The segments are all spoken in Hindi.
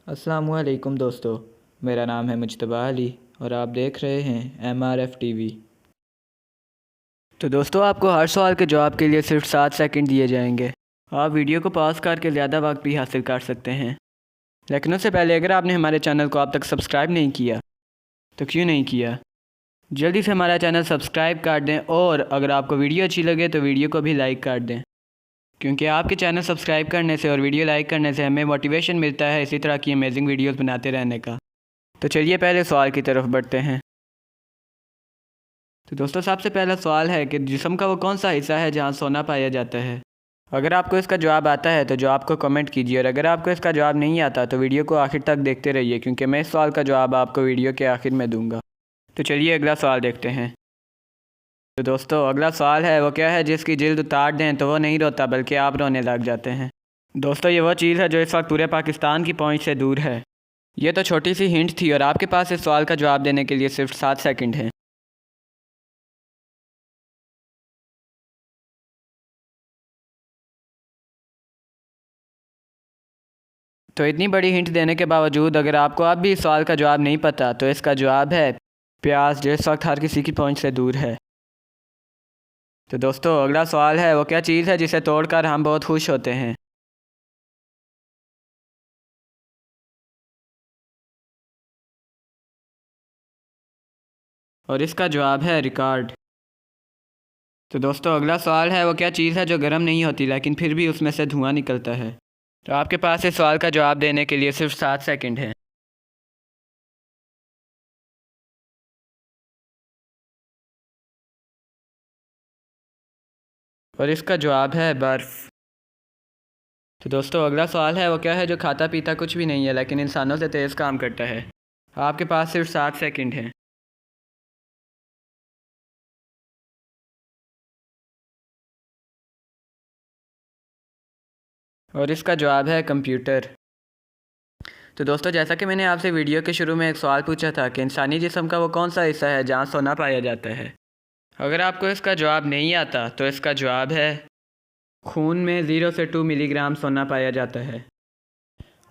अस्सलामुअलैकुम दोस्तों, मेरा नाम है मुज्तबा अली और आप देख रहे हैं MRF टीवी। तो दोस्तों, आपको हर सवाल के जवाब के लिए सिर्फ 7 सेकंड दिए जाएंगे। आप वीडियो को पॉज करके ज़्यादा वक्त भी हासिल कर सकते हैं, लेकिन उससे पहले अगर आपने हमारे चैनल को अब तक सब्सक्राइब नहीं किया तो क्यों नहीं किया, जल्दी से हमारा चैनल सब्सक्राइब कर दें और अगर आपको वीडियो अच्छी लगे तो वीडियो को भी लाइक कर दें, क्योंकि आपके चैनल सब्सक्राइब करने से और वीडियो लाइक करने से हमें मोटिवेशन मिलता है इसी तरह की अमेजिंग वीडियोस बनाते रहने का। तो चलिए पहले सवाल की तरफ बढ़ते हैं। तो दोस्तों, सबसे पहला सवाल है कि जिस्म का वो कौन सा हिस्सा है जहाँ सोना पाया जाता है। अगर आपको इसका जवाब आता है तो जवाब को कमेंट कीजिए और अगर आपको इसका जवाब नहीं आता तो वीडियो को आखिर तक देखते रहिए, क्योंकि मैं इस सवाल का जवाब आपको वीडियो के आखिर में दूंगा। तो चलिए अगला सवाल देखते हैं। तो दोस्तों, अगला सवाल है वो क्या है जिसकी जिल्द उतार दें तो वो नहीं रोता बल्कि आप रोने लग जाते हैं। दोस्तों, ये वो चीज़ है जो इस वक्त पूरे पाकिस्तान की पहुंच से दूर है। ये तो छोटी सी हिंट थी और आपके पास इस सवाल का जवाब देने के लिए सिर्फ 7 सेकंड हैं। तो इतनी बड़ी हिंट देने के बावजूद अगर आपको अब भी इस सवाल का जवाब नहीं पता तो इसका जवाब है प्याज, जो इस वक्त हर किसी की पहुंच से दूर है। तो दोस्तों, अगला सवाल है वो क्या चीज़ है जिसे तोड़कर हम बहुत खुश होते हैं। और इसका जवाब है रिकॉर्ड। तो दोस्तों, अगला सवाल है वो क्या चीज़ है जो गर्म नहीं होती लेकिन फिर भी उसमें से धुआं निकलता है। तो आपके पास इस सवाल का जवाब देने के लिए सिर्फ 7 सेकंड हैं। और इसका जवाब है बर्फ़। तो दोस्तों, अगला सवाल है वो क्या है जो खाता पीता कुछ भी नहीं है लेकिन इंसानों से तेज़ काम करता है। आपके पास सिर्फ 7 सेकंड हैं। और इसका जवाब है कंप्यूटर। तो दोस्तों, जैसा कि मैंने आपसे वीडियो के शुरू में एक सवाल पूछा था कि इंसानी जिस्म का वो कौन सा हिस्सा है जहाँ सोना पाया जाता है। अगर आपको इसका जवाब नहीं आता तो इसका जवाब है खून में 0 से 2 मिलीग्राम सोना पाया जाता है।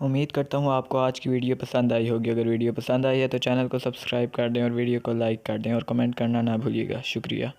उम्मीद करता हूँ आपको आज की वीडियो पसंद आई होगी। अगर वीडियो पसंद आई है तो चैनल को सब्सक्राइब कर दें और वीडियो को लाइक कर दें और कमेंट करना ना भूलिएगा। शुक्रिया।